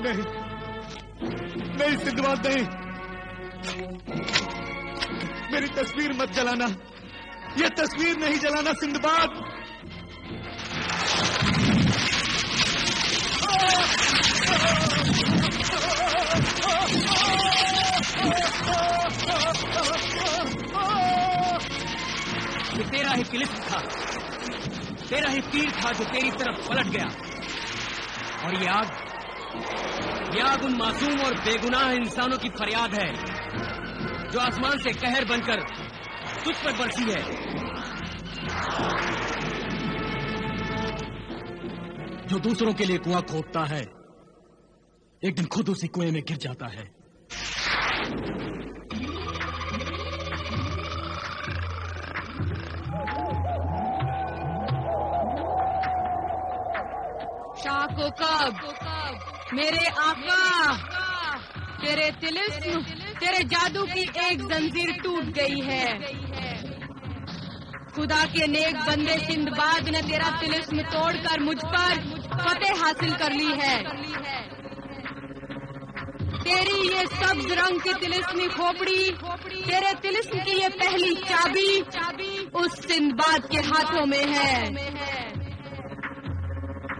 नहीं नहीं सिंदबाद नहीं, मेरी तस्वीर मत जलाना, ये तस्वीर नहीं जलाना सिंदबाद। ये तेरा ही किलिफ था, तेरा ही तीर था जो तेरी तरफ पलट गया। और ये आग उन मासूम और बेगुनाह इंसानों की फरियाद है जो आसमान से कहर बनकर तुझ पर बरसी है। जो दूसरों के लिए कुआं खोदता है, एक दिन खुद उसी कुएं में गिर जाता है। शाको कब मेरे आका, तेरे तिलिस्म, तेरे जादू की एक जंजीर टूट गई है। खुदा के नेक बंदे सिंदबाद ने तेरा तिलिस्म तोड़कर मुझ पर फतेह हासिल कर ली है। तेरी ये सब्ज रंग की तिलिस्मी खोपड़ी, तेरे तिलिस्म की ये पहली चाबी उस सिंदबाद के हाथों में है।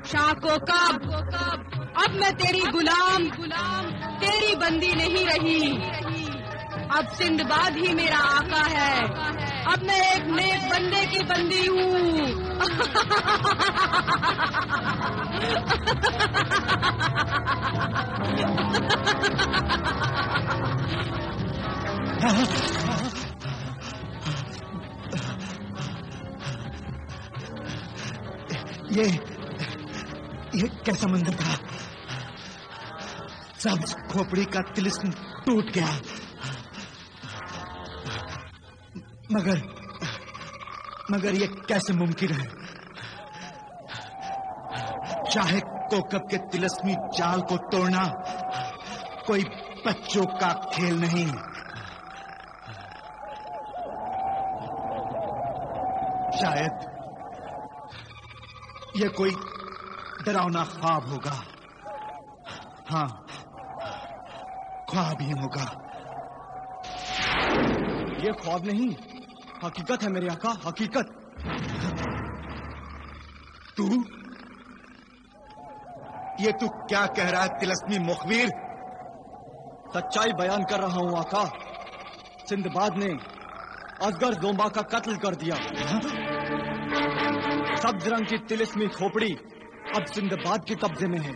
शाको कब अब मैं तेरी गुलाम, तेरी बंदी नहीं रही। अब सिंदबाद ही मेरा आका है। अब मैं एक नेक बंदे की बंदी हूँ। ये कैसा मंदिर था? सब्ज खोपड़ी का तिलिस्म टूट गया, मगर ये कैसे मुमकिन है? चाहे कोकब के तिलिस्मी जाल को तोड़ना कोई बच्चों का खेल नहीं। शायद ये कोई डरावना ख्वाब होगा। हाँ, ख्वाब ही होगा। ये ख्वाब नहीं, हकीकत है मेरे आका, हकीकत। तू क्या कह रहा है तिलिस्मी मुखबिर? सच्चाई बयान कर रहा हूँ आका। सिंदबाद ने असगर जोंबा का कत्ल कर दिया। सब्ज रंग की तिलिस्मी खोपड़ी अब सिंदबाद के कब्जे में है।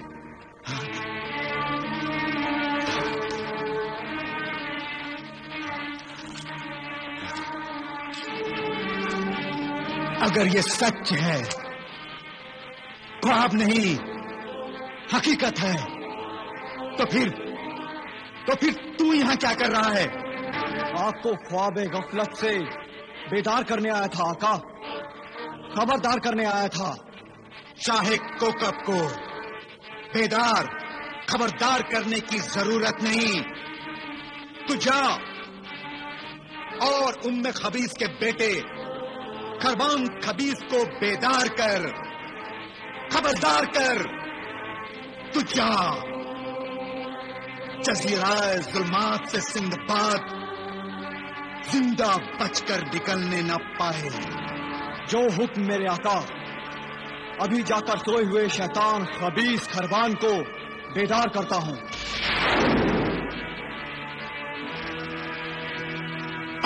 अगर ये सच है, ख्वाब नहीं हकीकत है, तो फिर तू यहाँ क्या कर रहा है? आपको ख्वाब गफलत से बेदार करने आया था आका, खबरदार करने आया था। शाहे कोकब को बेदार खबरदार करने की जरूरत नहीं। तू जा और उम्मे खबीस के बेटे खरबान खबीस को बेदार कर, खबरदार कर। तू जा, जजीराए जुल्मात से सिंदबाद जिंदा बचकर निकलने न पाए। जो हुक्म मेरे आका। अभी जाकर सोए हुए शैतान खबीस खरबान को बेदार करता हूँ।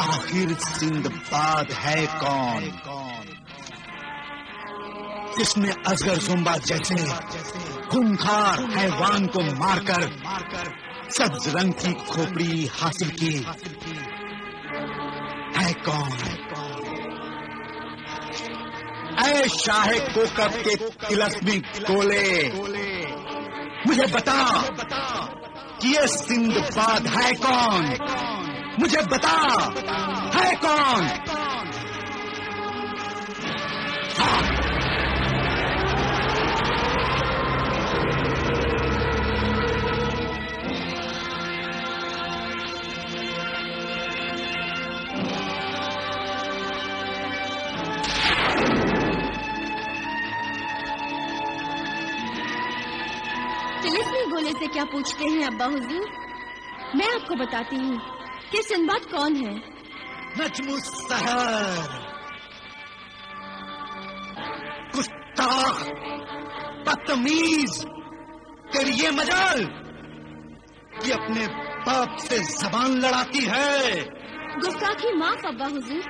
आखिर सिंदबाद है कौन जिसने असगर जुम्बा जैसे खूंखार हैवान को मारकर सब्ज रंग की खोपड़ी हासिल की? है कौन? ऐ शाहे कोकब के तिलिस्मी गोले, मुझे बता कि ये सिंदबाद है कौन? मुझे बता, है कौन? तिलिस्मी गोले से क्या पूछते हैं अब्बा हुजूर? मैं आपको बताती हूँ कि सिंदबाद कौन है। नजमुस सहर, गुस्ताख, बदतमीज, तेरी ये मजाल कि अपने बाप से जबान लड़ाती है। गुस्ताखी माफ अब्बा हुजूर।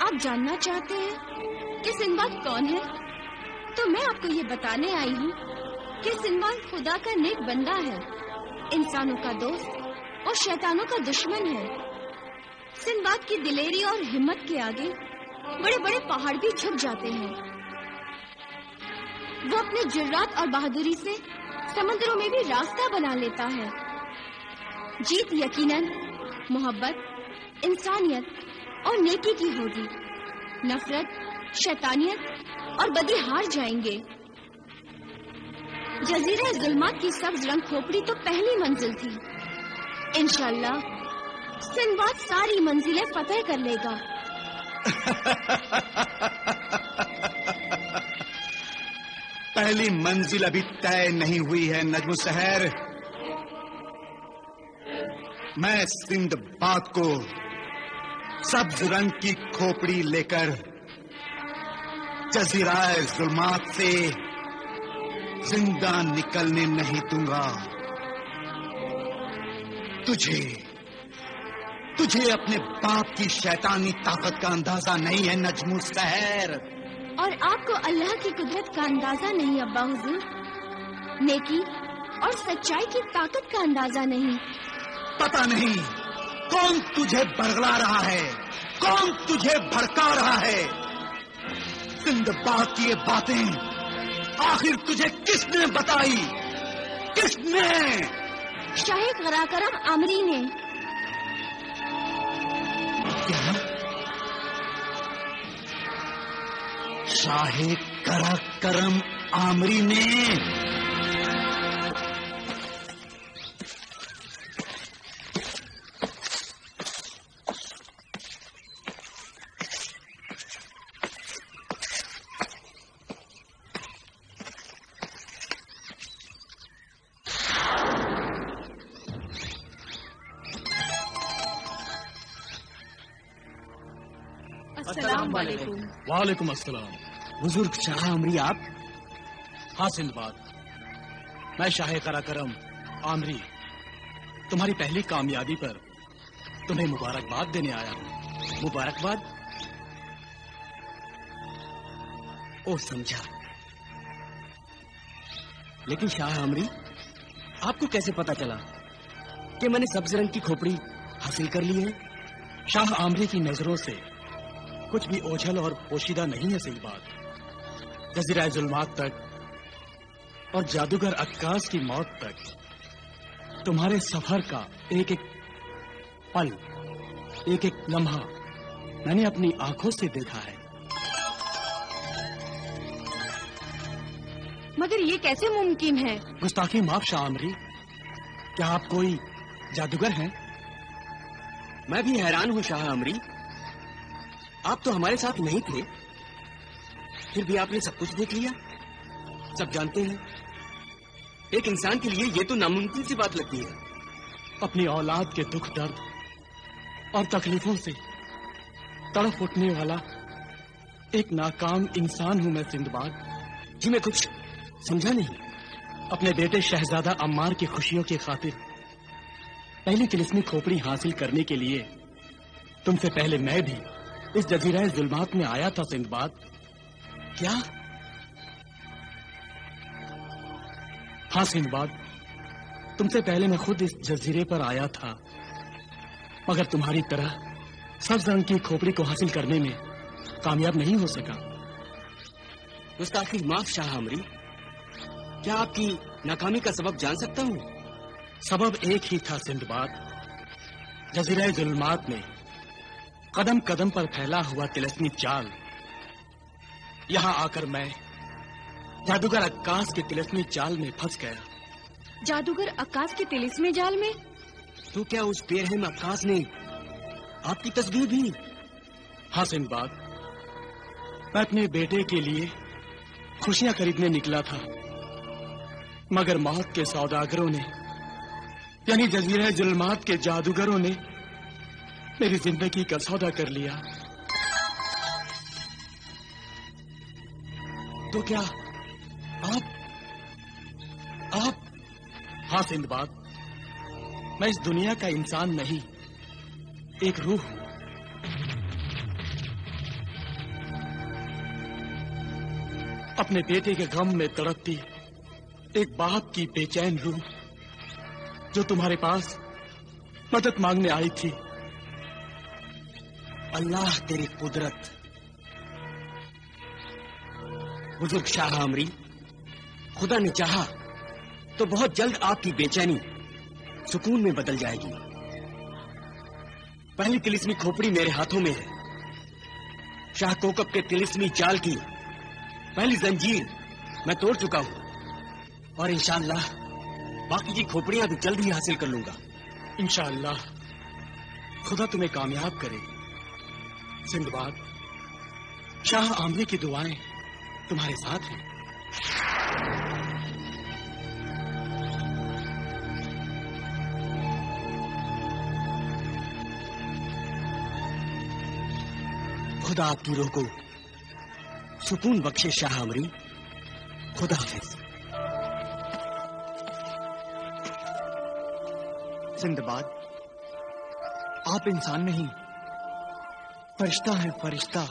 आप जानना चाहते हैं कि सिंदबाद कौन है, तो मैं आपको ये बताने आई हूँ कि सिंदबाद खुदा का नेक बंदा है, इंसानों का दोस्त और शैतानों का दुश्मन है। सिंदबाद की दिलेरी और हिम्मत के आगे बड़े बड़े पहाड़ भी झुक जाते हैं। वो अपने जुर्रात और बहादुरी से समुद्रों में भी रास्ता बना लेता है। जीत यकीनन मोहब्बत, इंसानियत और नेकी की होगी। नफरत, शैतानियत और बदी हार जाएंगे। जजीरा जुल्मात की सब्ज रंग खोपड़ी तो पहली मंजिल थी। इंशाल्लाह सिंदबाद सारी मंजिलें फतेह कर लेगा। पहली मंजिल अभी तय नहीं हुई है नजमुस सहर। मैं सिंदबाद को सब्ज रंग की खोपड़ी लेकर जजीराए जुल्मात से जिंदा निकलने नहीं दूंगा। तुझे अपने बाप की शैतानी ताकत का अंदाजा नहीं है नजमुस सहर। और आपको अल्लाह की कुदरत का अंदाजा नहीं अब्बा हुजूर। नेकी और सच्चाई की ताकत का अंदाजा नहीं। पता नहीं कौन तुझे बरगला रहा है, कौन तुझे भड़का रहा है। सिंदबाद की ये बातें आखिर तुझे किसने बताई? किसने? शाह कराकरम आमरी ने। क्या? शाह कराकरम आमरी ने? वालेकुम अस्सलाम। बुजुर्ग शाह आमरी आप? हाँ सिंदबाद, मैं शाह कराकरम आमरी तुम्हारी पहली कामयाबी पर तुम्हें मुबारकबाद देने आया हूँ। मुबारकबाद? ओ समझा। लेकिन शाह आमरी, आपको कैसे पता चला कि मैंने सब्ज रंग की खोपड़ी हासिल कर ली है? शाह आमरी की नजरों से कुछ भी ओझल और पोशीदा नहीं है सिंदबाद। जजीरा जुल्मात तक और जादूगर अक्कास की मौत तक तुम्हारे सफर का एक एक पल, एक एक लम्हा मैंने अपनी आंखों से देखा है। मगर ये कैसे मुमकिन है? गुस्ताखी माफ शाह आमरी, क्या आप कोई जादूगर हैं? मैं भी हैरान हूँ शाह आमरी, आप तो हमारे साथ नहीं थे, फिर भी आपने सब कुछ देख लिया। सब जानते हैं एक इंसान के लिए ये तो नामुमकिन सी बात लगती है। अपनी औलाद के दुख दर्द और तकलीफों से तड़प उठने वाला एक नाकाम इंसान हूं मैं सिंदबाद। जी मैं कुछ समझा नहीं। अपने बेटे शहजादा अम्मार की खुशियों की खातिर पहली तिलिस्मी खोपड़ी हासिल करने के लिए तुमसे पहले मैं भी इस जजीरा जुल्मात में आया था सिंदबाद। क्या? हाँ सिंदबाद, तुमसे पहले मैं खुद इस जजीरे पर आया था, मगर तुम्हारी तरह सब्ज रंग की खोपड़ी को हासिल करने में कामयाब नहीं हो सका। गुस्ताखी माफ शाह आमरी, क्या आपकी नाकामी का सबब जान सकता हूँ? सबब एक ही था सिंदबाद। जजीरा जुल्मात में कदम कदम पर फैला हुआ तिलिस्मी जाल। यहाँ आकर मैं जादूगर अक्कास के तिलिस्मी जाल में फंस गया। जादूगर अक्कास के तिलिस्मी जाल में? तो क्या उस बेरहम अक्कास ने आपकी तस्वीर भी? हाँ सिंदबाद, मैं अपने बेटे के लिए खुशियां खरीदने निकला था, मगर मौत के सौदागरों ने, यानी जजीरा जुल्मात के जादूगरों ने मेरी जिंदगी का सौदा कर लिया। तो क्या आप? हाँ सिंदबाद, मैं इस दुनिया का इंसान नहीं, एक रूह हूं। अपने बेटे के गम में तड़पती एक बाप की बेचैन रूह जो तुम्हारे पास मदद मांगने आई थी। अल्लाह तेरी कुदरत। बुजुर्ग शाह आमरी, खुदा ने चाहा तो बहुत जल्द आपकी बेचैनी सुकून में बदल जाएगी। पहली तिलिस्मी खोपड़ी मेरे हाथों में है। शाह कोकब के तिलिस्मी जाल की पहली जंजीर मैं तोड़ चुका हूं और इंशाअल्लाह बाकी की खोपड़ियां भी जल्द ही हासिल कर लूंगा। इंशाअल्लाह खुदा तुम्हें कामयाब करे। सिंदबाद, शाह आमरी की दुआएं तुम्हारे साथ हैं। खुदा आपकी रूह को सुकून बख्शे शाह आमरी। खुदा हाफिज। सिंदबाद, आप इंसान नहीं, फरिश्ता हैं, फरिश्ता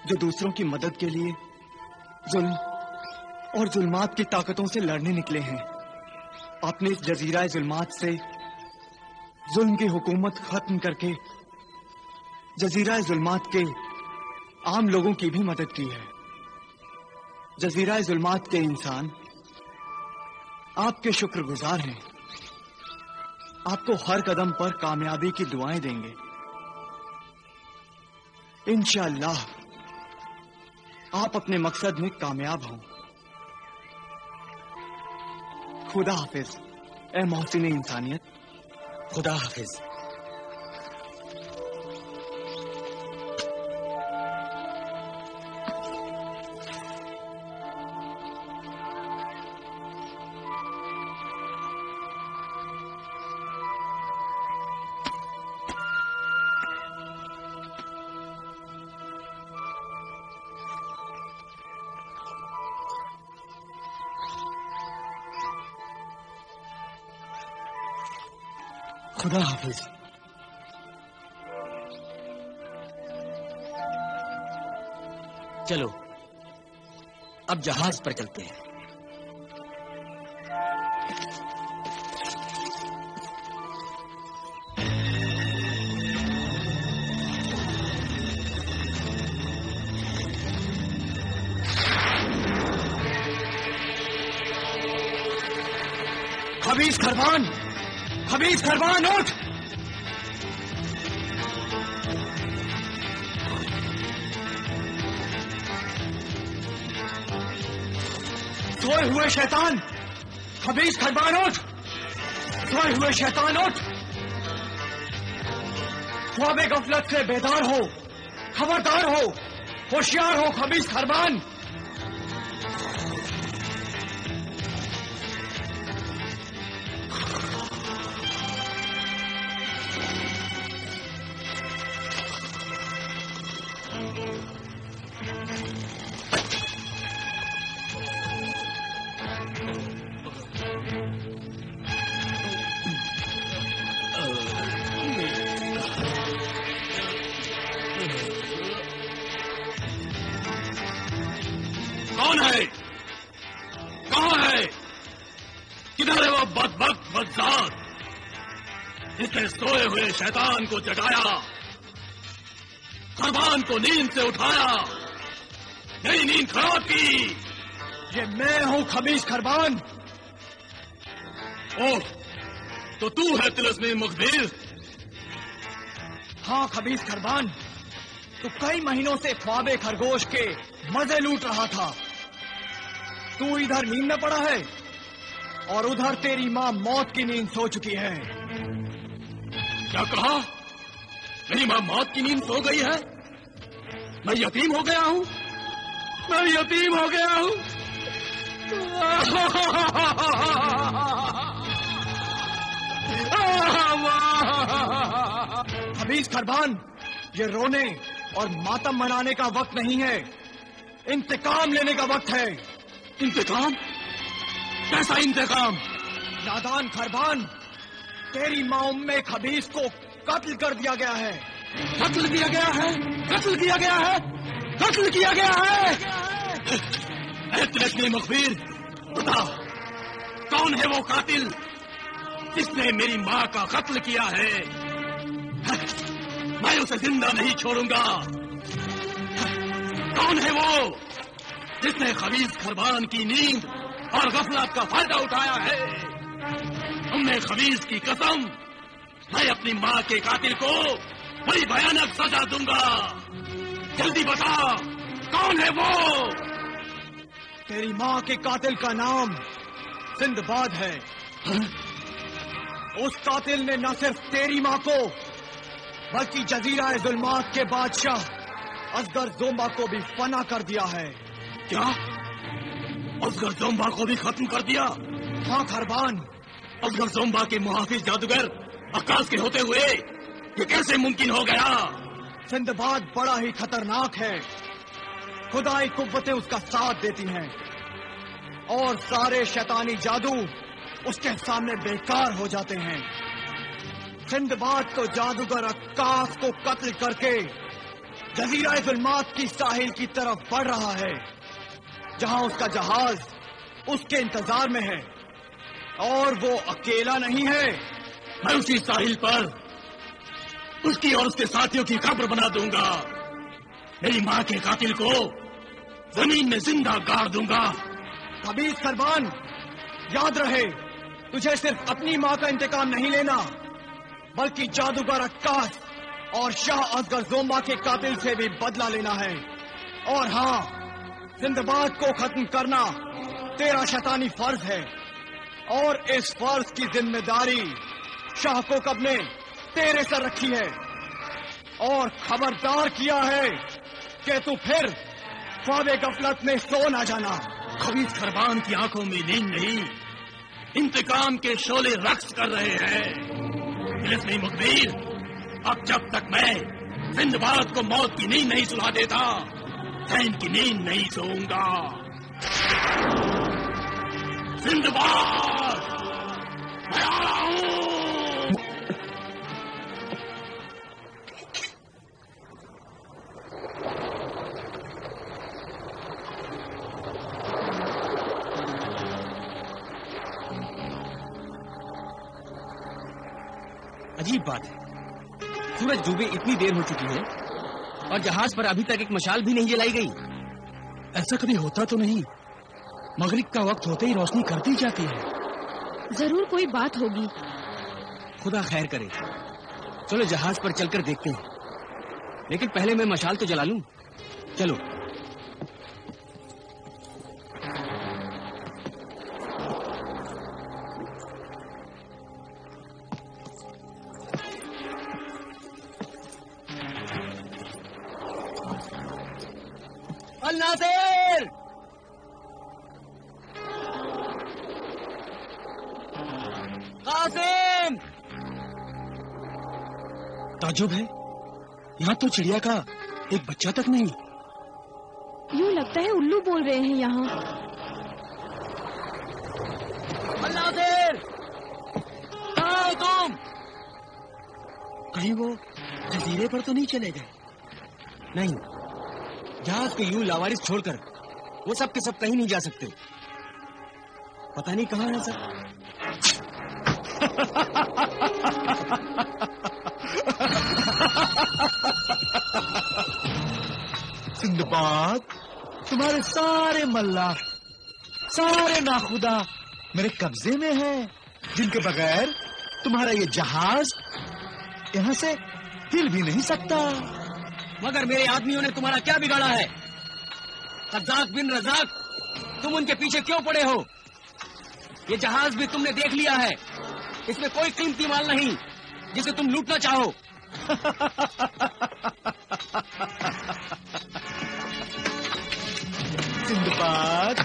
जो दूसरों की मदद के लिए जुल्म और जुल्मात की ताकतों से लड़ने निकले हैं। आपने इस जजीरा जुल्मात से जुल्म की हुकूमत खत्म करके जजीरा जुल्मात के आम लोगों की भी मदद की है। जजीरा जुल्मात के इंसान आपके शुक्रगुजार हैं। आपको हर कदम पर कामयाबी की दुआएं देंगे। इंशाअल्लाह आप अपने मकसद में कामयाब हों। खुदा हाफिज ए मोहसिन इंसानियत। खुदा हाफिज। खुदा हाफिज। चलो अब जहाज पर चलते हैं। खबीस खरबान, खबीस खरबान उठ। सोए हुए शैतान, खबीस खरबान उठ। सोए हुए शैतान उठ। ख्वाबे गफलत से बेदार हो, खबरदार हो, होशियार हो खबीस खरबान। कौन है? कहां है? किधर है वो बदबख्त बदजात जिसने सोए हुए शैतान को जगाया, खरबान को नींद से उठाया, नई नींद खराब की? ये मैं हूं खबीस खरबान। ओह, तो तू है तिलिस्मी मुखबिर? हाँ खबीस खरबान, तू कई महीनों से ख्वाबे खरगोश के मजे लूट रहा था। तू इधर नींद में पड़ा है और उधर तेरी माँ मौत की नींद सो चुकी है। क्या कहा? मेरी माँ मौत की नींद सो गई है? मैं यतीम हो गया हूँ, मैं यतीम हो गया हूँ। खबीस खरबान, ये रोने और मातम मनाने का वक्त नहीं है, इंतकाम लेने का वक्त है। इंतकाम? कैसा इंतकाम? नादान खरबान, तेरी माँ उम्मे खबीस को कत्ल कर दिया गया है। कत्ल किया गया है? कत्ल किया गया है? कत्ल किया गया है? तिलस्मी मुखबिर, बता कौन है वो कातिल जिसने मेरी माँ का कत्ल किया है? मैं उसे जिंदा नहीं छोड़ूंगा। कौन है वो जिसने खबीस खरबान की नींद और गफलत का फायदा उठाया है? उम्मे खबीस की कसम, मैं अपनी माँ के कातिल को बड़ी भयानक सजा दूंगा। जल्दी बता कौन है वो? तेरी माँ के कातिल का नाम सिंदबाद है। उस कातिल ने न सिर्फ तेरी माँ को बल्कि जजीरा जुल्मात के बादशाह असगर जोम्बा को भी फना कर दिया है। क्या? असगर जोम्बा को भी खत्म कर दिया? हाँ खरबान। असगर जोम्बा के मुहाफिज जादूगर अक्कास के होते हुए ये कैसे मुमकिन हो गया? सिंदबाद बड़ा ही खतरनाक है। खुदाई कुव्वतें उसका साथ देती हैं और सारे शैतानी जादू उसके सामने बेकार हो जाते हैं। सिंदबाद तो जादूगर अक्कास को कत्ल करके जजीरा जुल्मात की साहिल की तरफ बढ़ रहा है, जहां उसका जहाज उसके इंतजार में है। और वो अकेला नहीं है। मैं उसी साहिल पर उसकी और उसके साथियों की कब्र बना दूंगा। मेरी माँ के कातिल को जमीन में जिंदा गाड़ दूंगा। खबीस खरबान, याद रहे, तुझे सिर्फ अपनी माँ का इंतकाम नहीं लेना, बल्कि जादूगर अक्कास और शाह असगर जोम्बा के कातिल से भी बदला लेना है। और हाँ, सिंदबाद को खत्म करना तेरा शैतानी फर्ज है और इस फर्ज की जिम्मेदारी शाह कोकब ने तेरे सर रखी है और खबरदार किया है कि तू फिर ख्वाबे गफलत में सो ना जाना। खबीस खरबान की आंखों में नींद नहीं, इंतकाम के शोले रक्स कर रहे हैं। तिलस्मी मुखबिर, अब जब तक मैं सिंदबाद को मौत की नींद नहीं सुला देता, चैन की नींद नहीं सोऊंगा। सिंदबाद, मैं आ रहा हूं। अजीब बात है, सूरज डूबे इतनी देर हो चुकी है और जहाज पर अभी तक एक मशाल भी नहीं जलाई गई। ऐसा कभी होता तो नहीं, मगरिब का वक्त होते ही रोशनी कर दी जाती है। जरूर कोई बात होगी। खुदा खैर करे। चलो जहाज पर चलकर देखते हैं, लेकिन पहले मैं मशाल तो जला लूं। चलो। नासिर! कासिम! ताजुब है, यहाँ तो चिड़िया का एक बच्चा तक नहीं। यूँ लगता है उल्लू बोल रहे हैं यहाँ। नासिर! कहाँ हो तुम? कहीं वो जजीरे पर तो नहीं चले गए? नहीं, जहाज को यूं लावारिस छोड़कर वो सब के सब कहीं नहीं जा सकते। पता नहीं कहाँ है सब। सिंदबाद, तुम्हारे सारे मल्लाह, सारे नाखुदा मेरे कब्जे में हैं, जिनके बगैर तुम्हारा ये जहाज यहाँ से हिल भी नहीं सकता। मगर मेरे आदमियों ने तुम्हारा क्या बिगाड़ा है? रज़ाक बिन रज़ाक, तुम उनके पीछे क्यों पड़े हो? ये जहाज भी तुमने देख लिया है, इसमें कोई कीमती माल नहीं जिसे तुम लूटना चाहो। सिंदबाद,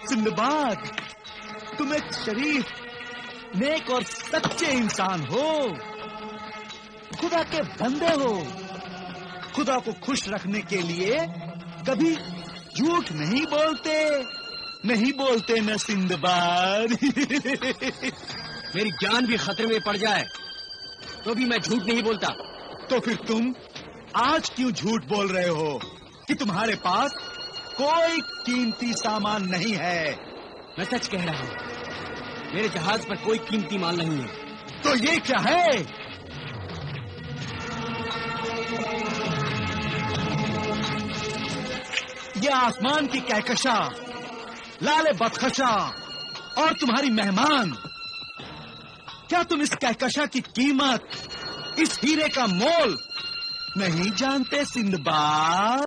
सिंदबाद, तुम एक शरीफ, नेक और सच्चे इंसान हो। खुदा के बंदे हो। खुदा को खुश रखने के लिए कभी झूठ नहीं बोलते न सिंदबाद। मेरी जान भी खतरे में पड़ जाए तो भी मैं झूठ नहीं बोलता। तो फिर तुम आज क्यों झूठ बोल रहे हो कि तुम्हारे पास कोई कीमती सामान नहीं है? मैं सच कह रहा हूँ, मेरे जहाज पर कोई कीमती माल नहीं है। तो ये क्या है? ये आसमान की कहकशा, लाले बदखशा और तुम्हारी मेहमान। क्या तुम इस कहकशा की कीमत, इस हीरे का मोल नहीं जानते सिंदबाद?